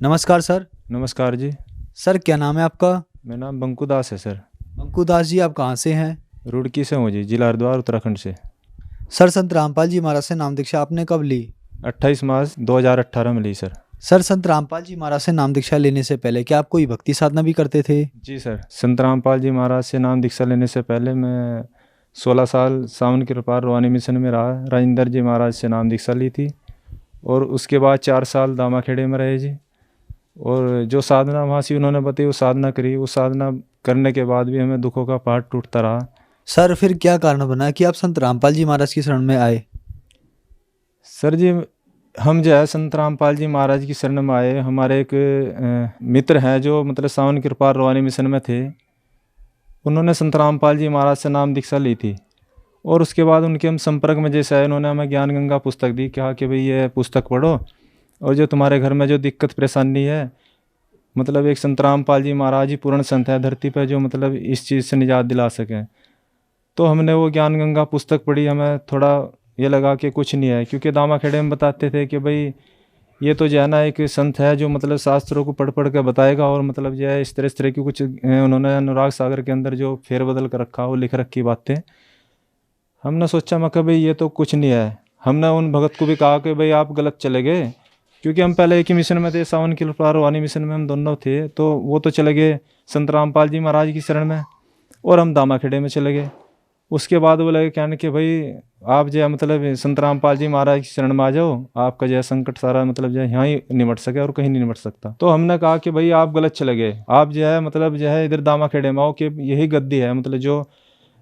नमस्कार सर। नमस्कार जी। सर क्या नाम है आपका? मेरा नाम बंकू दास है सर। अंकु दास जी, आप कहाँ से हैं? रुड़की से हूँ जी, जिला हरिद्वार उत्तराखंड से। सर संत रामपाल जी महाराज से नाम दीक्षा आपने कब ली? 28 मार्च 2018 में ली सर। सर संत रामपाल जी महाराज से नाम दीक्षा लेने से पहले क्या आप कोई भक्ति साधना भी करते थे? जी सर, संत रामपाल जी महाराज से नाम दीक्षा लेने से पहले मैं 16 साल सावन के पार रूहानी मिशन में रहा। राजेंद्र जी महाराज से नाम दीक्षा ली थी और उसके बाद 4 साल दामाखेड़े में रहे जी। और जो साधना वहाँ से उन्होंने बताई वो साधना करी। वो साधना करने के बाद भी हमें दुखों का पहाड़ टूटता रहा। सर फिर क्या कारण बना कि आप संत रामपाल जी महाराज की शरण में आए? सर जी, हम जो है संत रामपाल जी महाराज की शरण में आए। हमारे एक मित्र हैं जो मतलब सावन कृपाल रूहानी मिशन में थे। उन्होंने संत रामपाल जी महाराज से नाम दीक्षा ली थी और उसके बाद उनके हम संपर्क में जैसे आए, उन्होंने हमें ज्ञान गंगा पुस्तक दी, कहा कि भाई ये पुस्तक पढ़ो और जो तुम्हारे घर में जो दिक्कत परेशानी है, मतलब एक संत रामपाल जी महाराज ही पूर्ण संत है धरती पर जो मतलब इस चीज़ से निजात दिला सकें। तो हमने वो ज्ञान गंगा पुस्तक पढ़ी। हमें थोड़ा ये लगा कि कुछ नहीं है, क्योंकि दामाखेड़े में बताते थे कि भाई ये तो जो है ना एक संत है जो मतलब शास्त्रों को पढ़ पढ़ के बताएगा और मतलब जो है इस तरह की कुछ उन्होंने अनुराग सागर के अंदर जो फेरबदल कर रखा वो लिख रखी बातें। हमने सोचा मैं भाई ये तो कुछ नहीं है। हमने उन भगत को भी कहा कि भाई आप गलत चले गए, क्योंकि हम पहले एक ही मिशन में थे, सावन की रूहानी मिशन में हम दोनों थे। तो वो तो चले गए संत रामपाल जी महाराज की शरण में और हम दामाखेड़े में चले गए। उसके बाद वो लगे कहने कि भाई आप जो है मतलब संत रामपाल जी महाराज की शरण में आ जाओ, आपका जो है संकट सारा मतलब जो है यहाँ ही निमट सके और कहीं नहीं निमट सकता। तो हमने कहा कि भाई आप गलत चले गए, आप जो है मतलब जो है इधर दामाखेड़े में आओ कि यही गद्दी है मतलब जो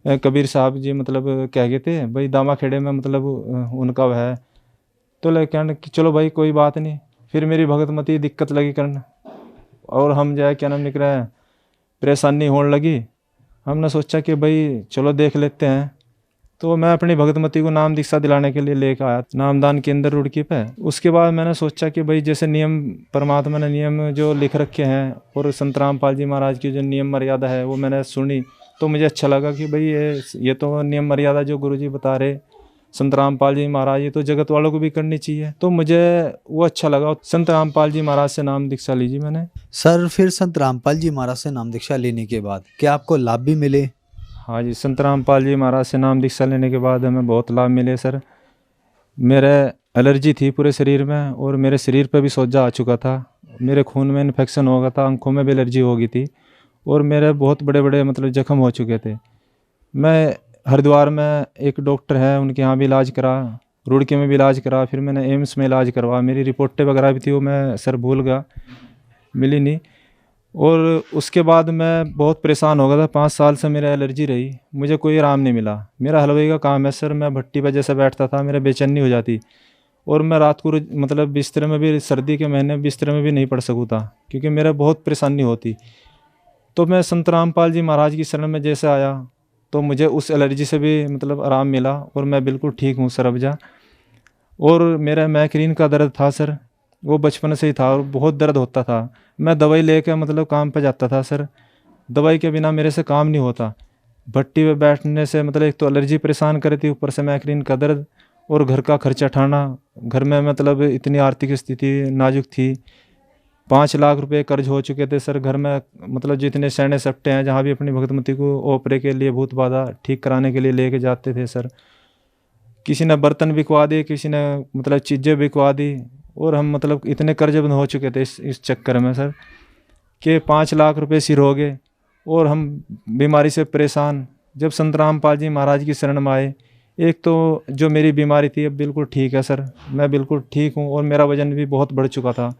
कबीर साहब जी मतलब कह गए थे भाई दामाखेड़े में मतलब उनका वह है। तो लगे कहने कि चलो भाई कोई बात नहीं। फिर मेरी भगतमती दिक्कत लगी करने और हम जो है क्या नाम निकला है परेशानी होने लगी। हमने सोचा कि भाई चलो देख लेते हैं। तो मैं अपनी भगतमती को नाम दीक्षा दिलाने के लिए लेकर आया नामदान के अंदर रुड़की पे। उसके बाद मैंने सोचा कि भाई जैसे नियम परमात्मा ने नियम जो लिख रखे हैं और संत रामपाल जी महाराज की जो नियम मर्यादा है वो मैंने सुनी। तो मुझे अच्छा लगा कि भाई ये तो नियम मर्यादा जो गुरुजी बता रहे संत रामपाल जी महाराज, ये तो जगत वालों को भी करनी चाहिए। तो मुझे वो अच्छा लगा। संत रामपाल जी महाराज से नाम दीक्षा लीजिए मैंने। सर फिर संत रामपाल जी महाराज से नाम दीक्षा लेने के बाद क्या आपको लाभ भी मिले? हाँ जी, संत रामपाल जी महाराज से नाम दीक्षा लेने के बाद हमें बहुत लाभ मिले सर। मेरे एलर्जी थी पूरे शरीर में और मेरे शरीर पर भी सोजा आ चुका था। मेरे खून में इन्फेक्शन हो गया था, आंखों में भी एलर्जी हो गई थी और मेरे बहुत बड़े बड़े मतलब जख्म हो चुके थे। मैं हरिद्वार में एक डॉक्टर है उनके यहाँ भी इलाज करा, रुड़की में भी इलाज करा, फिर मैंने एम्स में इलाज करवा। मेरी रिपोर्टें वगैरह भी थी वो मैं सर भूल गया, मिली नहीं। और उसके बाद मैं बहुत परेशान हो गया था। 5 साल से मेरा एलर्जी रही, मुझे कोई आराम नहीं मिला। मेरा हलवाई का काम है सर, मैं भट्टी पर जैसे बैठता था मेरा बेचैनी हो जाती और मैं रात को मतलब बिस्तर में भी सर्दी के महीने बिस्तर में भी नहीं पड़ सकूँ था क्योंकि मेरा बहुत परेशानी होती। तो मैं संत रामपाल जी महाराज की शरण में जैसे आया तो मुझे उस एलर्जी से भी मतलब आराम मिला और मैं बिल्कुल ठीक हूँ सर अब जा। और मेरा मैग्रेन का दर्द था सर, वो बचपन से ही था और बहुत दर्द होता था। मैं दवाई लेकर मतलब काम पे जाता था सर, दवाई के बिना मेरे से काम नहीं होता। भट्टी पे बैठने से मतलब एक तो एलर्जी परेशान कर थी, ऊपर से मैग्रेन का दर्द और घर का खर्चा उठाना। घर में मतलब इतनी आर्थिक स्थिति नाजुक थी, 5 लाख रुपए कर्ज हो चुके थे सर घर में। मतलब जितने सैने सट्टे हैं जहाँ भी अपनी भगतमती को ओपरे के लिए भूत बाधा ठीक कराने के लिए लेके जाते थे सर, किसी ने बर्तन बिकवा दिए, किसी ने मतलब चीज़ें बिकवा दी और हम मतलब इतने कर्जबंद हो चुके थे इस चक्कर में सर कि 5 लाख रुपए सिर हो गए और हम बीमारी से परेशान। जब संत रामपाल जी महाराज की शरण में आए, एक तो जो मेरी बीमारी थी अब बिल्कुल ठीक है सर, मैं बिल्कुल ठीक हूँ और मेरा वज़न भी बहुत बढ़ चुका था।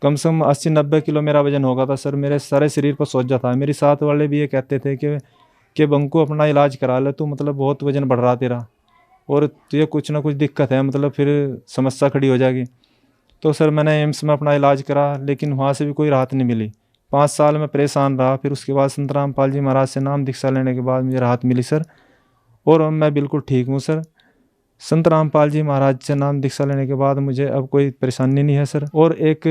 कम से कम 80-90 किलो मेरा वज़न होगा था सर, मेरे सारे शरीर पर सोजा था। मेरी साथ वाले भी ये कहते थे कि बंकू अपना इलाज करा ले, तू मतलब बहुत वज़न बढ़ रहा तेरा और तुझे कुछ ना कुछ दिक्कत है, मतलब फिर समस्या खड़ी हो जाएगी। तो सर मैंने एम्स में अपना इलाज करा लेकिन वहाँ से भी कोई राहत नहीं मिली। 5 साल में परेशान रहा। फिर उसके बाद संत रामपाल जी महाराज से नाम दीक्षा लेने के बाद मुझे राहत मिली सर और अब मैं बिल्कुल ठीक हूँ सर। संत रामपाल जी महाराज से नाम दीक्षा लेने के बाद मुझे अब कोई परेशानी नहीं है सर। और एक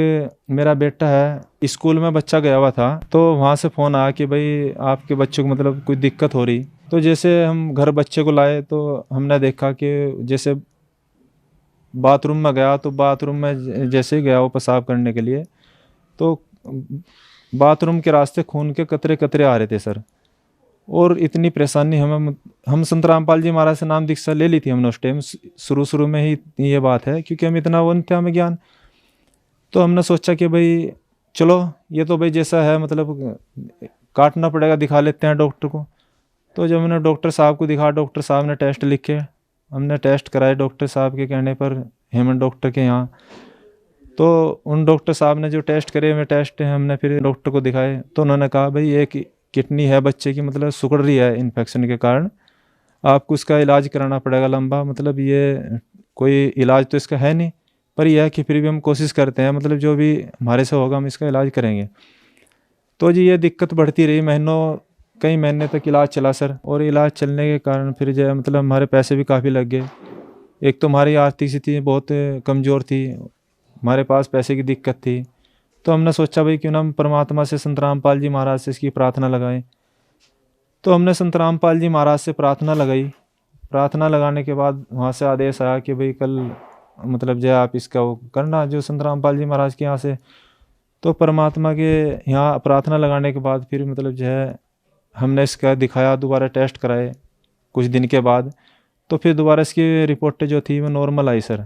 मेरा बेटा है, स्कूल में बच्चा गया हुआ था तो वहाँ से फ़ोन आया कि भाई आपके बच्चे को मतलब कोई दिक्कत हो रही। तो जैसे हम घर बच्चे को लाए तो हमने देखा कि जैसे बाथरूम में गया तो बाथरूम में जैसे ही गया वो पेशाब करने के लिए तो बाथरूम के रास्ते खून के कतरे कतरे आ रहे थे सर। और इतनी परेशानी हम संत रामपाल जी महाराज से नाम दीक्षा ले ली थी हमने उस टाइम, शुरू शुरू में ही ये बात है, क्योंकि हम इतना वो नहीं था हमें ज्ञान। तो हमने सोचा कि भाई चलो ये तो भाई जैसा है मतलब काटना पड़ेगा, दिखा लेते हैं डॉक्टर को। तो जब हमने डॉक्टर साहब को दिखा, डॉक्टर साहब ने टेस्ट लिखे, हमने टेस्ट कराए डॉक्टर साहब के कहने पर, हेमंत डॉक्टर के यहाँ। तो उन डॉक्टर साहब ने जो टेस्ट करे हुए टेस्ट हैं हमने फिर डॉक्टर को दिखाए, तो उन्होंने कहा भाई ये किडनी है बच्चे की, मतलब सिकुड़ रही है इन्फेक्शन के कारण, आपको इसका इलाज कराना पड़ेगा लंबा, मतलब ये कोई इलाज तो इसका है नहीं, पर यह है कि फिर भी हम कोशिश करते हैं, मतलब जो भी हमारे से होगा हम इसका इलाज करेंगे। तो जी ये दिक्कत बढ़ती रही, कई महीने तक इलाज चला सर। और इलाज चलने के कारण फिर जो मतलब हमारे पैसे भी काफ़ी लग गए। एक तो हमारी आर्थिक स्थिति बहुत कमज़ोर थी, हमारे पास पैसे की दिक्कत थी। तो हमने सोचा भाई क्यों ना हम परमात्मा से, संत रामपाल जी महाराज से इसकी प्रार्थना लगाएं। तो हमने संत रामपाल जी महाराज से प्रार्थना लगाई। प्रार्थना लगाने के बाद वहाँ से आदेश आया कि भाई कल मतलब जो आप इसका वो करना, जो संत रामपाल जी महाराज के यहाँ से। तो परमात्मा के यहाँ प्रार्थना लगाने के बाद फिर मतलब जो है हमने इसका दिखाया, दोबारा टेस्ट कराए कुछ दिन के बाद। तो फिर दोबारा इसकी रिपोर्टें जो थी वो नॉर्मल आई सर।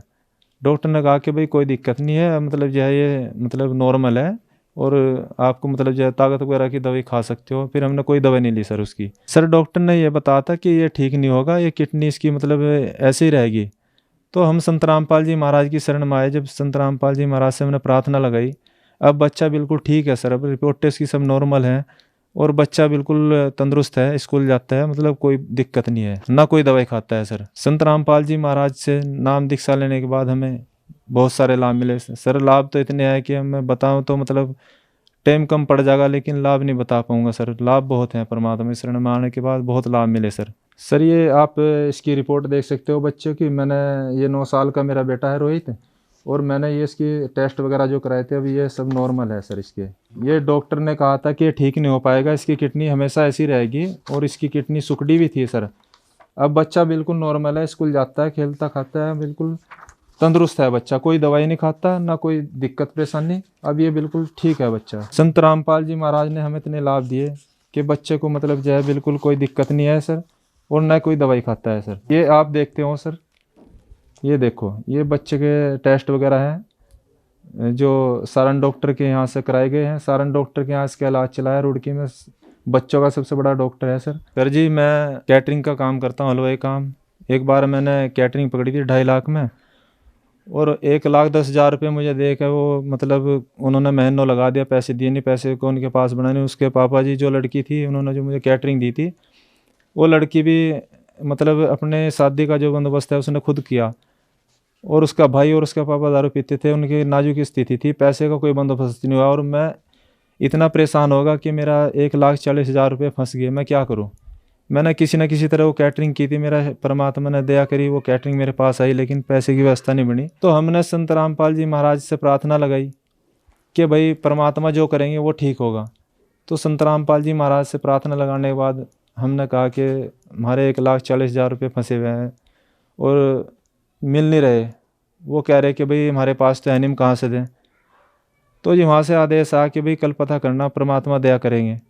डॉक्टर ने कहा कि भाई कोई दिक्कत नहीं है, मतलब जो है ये मतलब नॉर्मल है, और आपको मतलब जो है ताकत वगैरह की दवाई खा सकते हो। फिर हमने कोई दवाई नहीं ली सर उसकी। सर डॉक्टर ने ये बताया था कि ये ठीक नहीं होगा, ये किडनी इसकी मतलब ऐसे ही रहेगी। तो हम संत रामपाल जी महाराज की शरण में आए। जब संत रामपाल जी महाराज से हमने प्रार्थना लगाई, अब बच्चा बिल्कुल ठीक है सर, अब रिपोर्टें इसकी सब नॉर्मल हैं, और बच्चा बिल्कुल तंदुरुस्त है, स्कूल जाता है, मतलब कोई दिक्कत नहीं है, ना कोई दवाई खाता है सर। संत रामपाल जी महाराज से नाम दीक्षा लेने के बाद हमें बहुत सारे लाभ मिले सर। लाभ तो इतने हैं कि मैं बताऊं तो मतलब टाइम कम पड़ जाएगा, लेकिन लाभ नहीं बता पाऊंगा सर। लाभ बहुत हैं, परमात्मा की शरण में आने के बाद बहुत लाभ मिले सर। सर ये आप इसकी रिपोर्ट देख सकते हो बच्चों की। मैंने ये 9 साल का मेरा बेटा है रोहित, और मैंने ये इसकी टेस्ट वगैरह जो कराए थे, अभी ये सब नॉर्मल है सर इसके। ये डॉक्टर ने कहा था कि ये ठीक नहीं हो पाएगा, इसकी किडनी हमेशा ऐसी रहेगी, और इसकी किडनी सुकड़ी भी थी सर। अब बच्चा बिल्कुल नॉर्मल है, स्कूल जाता है, खेलता खाता है, बिल्कुल तंदुरुस्त है बच्चा, कोई दवाई नहीं खाता, ना कोई दिक्कत परेशानी। अब ये बिल्कुल ठीक है बच्चा। संत रामपाल जी महाराज ने हमें इतने लाभ दिए कि बच्चे को मतलब जो है बिल्कुल कोई दिक्कत नहीं है सर, और ना कोई दवाई खाता है सर। ये आप देखते हो सर, ये देखो ये बच्चे के टेस्ट वगैरह हैं जो सारण डॉक्टर के यहाँ से कराए गए हैं। सारण डॉक्टर के यहाँ इसका इलाज चलाया, रुड़की में बच्चों का सबसे बड़ा डॉक्टर है सर। सर जी मैं कैटरिंग का काम करता हूँ, हलवाई काम। एक बार मैंने कैटरिंग पकड़ी थी 2.5 लाख में, और 1,10,000 रुपये मुझे दे के वो मतलब उन्होंने महीनों लगा दिया, पैसे दिए नहीं, पैसे को उनके पास बनाने। उसके पापा जी जो लड़की थी, उन्होंने जो मुझे कैटरिंग दी थी, वो लड़की भी मतलब अपने शादी का जो बंदोबस्त है उसने खुद किया, और उसका भाई और उसका पापा दारू पीते थे, उनकी नाजुक स्थिति थी, पैसे का कोई बंदोबस्त नहीं हुआ। और मैं इतना परेशान होगा कि मेरा 1,40,000 रुपये फंस गए, मैं क्या करूं। मैंने किसी न किसी तरह वो कैटरिंग की थी, मेरा परमात्मा ने दया करी, वो कैटरिंग मेरे पास आई, लेकिन पैसे की व्यवस्था नहीं बनी। तो हमने संत रामपाल जी महाराज से प्रार्थना लगाई कि भाई परमात्मा जो करेंगे वो ठीक होगा। तो संत रामपाल जी महाराज से प्रार्थना लगाने के बाद हमने कहा कि हमारे 1,40,000 रुपये फंसे हुए हैं और मिल नहीं रहे। वो कह रहे कि भाई हमारे पास तो है नहीं, हम कहाँ से दें। तो जी वहाँ से आदेश आया कि भाई कल पता करना, परमात्मा दया करेंगे।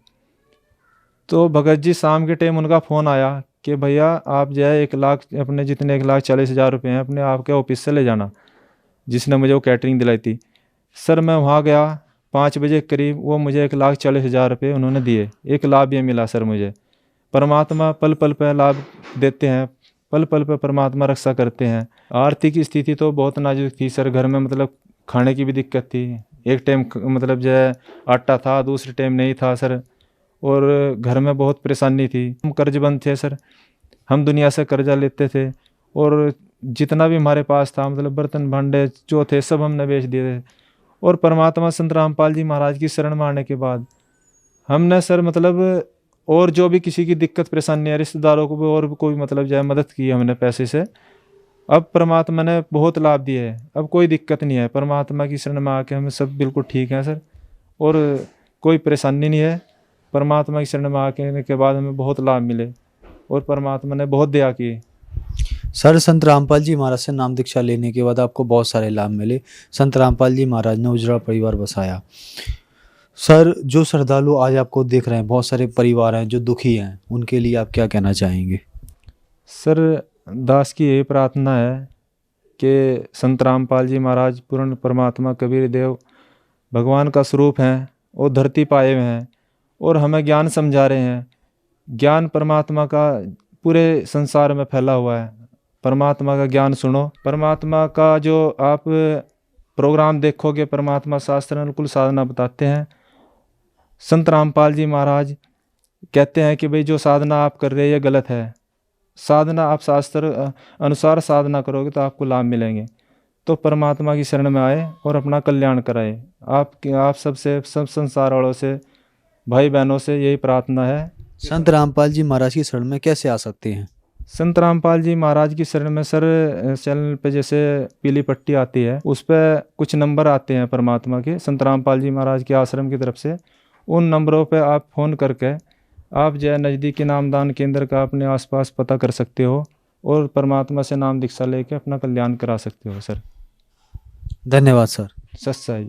तो भगत जी शाम के टाइम उनका फ़ोन आया कि भैया आप जो है 1 लाख अपने जितने 1,40,000 रुपये हैं अपने आपके ऑफिस से ले जाना, जिसने मुझे वो कैटरिंग दिलाई थी। सर मैं वहाँ गया 5 बजे के करीब, वो मुझे 1,40,000 रुपये उन्होंने दिए। एक लाभ ये मिला सर मुझे। परमात्मा पल पल पर लाभ देते हैं, पल पल पर परमात्मा रक्षा करते हैं। आर्थिक स्थिति तो बहुत नाजुक थी सर, घर में मतलब खाने की भी दिक्कत थी। एक टाइम मतलब जो है आटा था, दूसरे टाइम नहीं था सर, और घर में बहुत परेशानी थी। हम कर्जबंद थे सर, हम दुनिया से कर्जा लेते थे, और जितना भी हमारे पास था मतलब बर्तन भांडे जो थे सब हमने बेच दिए थे। और परमात्मा संत रामपाल जी महाराज की शरण में आने के बाद हमने सर मतलब और जो भी किसी की दिक्कत परेशानी है, रिश्तेदारों को भी और भी कोई मतलब जो है मदद की हमने पैसे से। अब परमात्मा ने बहुत लाभ दिए है, अब कोई दिक्कत नहीं है। परमात्मा की शरण में आके हमें सब बिल्कुल ठीक है सर, और कोई परेशानी नहीं है। परमात्मा की शरण में आने के बाद हमें बहुत लाभ मिले, और परमात्मा ने बहुत दया की। सर, संत रामपाल जी महाराज से नाम दीक्षा लेने के बाद आपको बहुत सारे लाभ मिले। संत रामपाल जी महाराज ने उजड़ा परिवार बसाया। सर, जो श्रद्धालु आज आपको देख रहे हैं, बहुत सारे परिवार हैं जो दुखी हैं, उनके लिए आप क्या कहना चाहेंगे? सर, दास की यही प्रार्थना है कि संत रामपाल जी महाराज पूर्ण परमात्मा कबीर देव भगवान का स्वरूप हैं और धरती पाए हुए हैं और हमें ज्ञान समझा रहे हैं। ज्ञान परमात्मा का पूरे संसार में फैला हुआ है। परमात्मा का ज्ञान सुनो। परमात्मा का जो आप प्रोग्राम देखोगे, परमात्मा शास्त्र अनुकूल साधना बताते हैं। संत रामपाल जी महाराज कहते हैं कि भाई जो साधना आप कर रहे हैं ये गलत है। साधना आप शास्त्र अनुसार साधना करोगे तो आपको लाभ मिलेंगे। तो परमात्मा की शरण में आए और अपना कल्याण कराए। आप सबसे, सब संसार वालों से, भाई बहनों से यही प्रार्थना है। संत रामपाल जी महाराज की शरण में कैसे आ सकते हैं? संत रामपाल जी महाराज की शरण में सर, चैनल पे जैसे पीली पट्टी आती है, उस पर कुछ नंबर आते हैं परमात्मा के, संत रामपाल जी महाराज के आश्रम की तरफ से। उन नंबरों पे आप फ़ोन करके आप जो है नज़दीकी नामदान केंद्र का अपने आसपास पता कर सकते हो और परमात्मा से नाम दीक्षा लेके अपना कल्याण करा सकते हो सर। धन्यवाद सर। सच्चाई।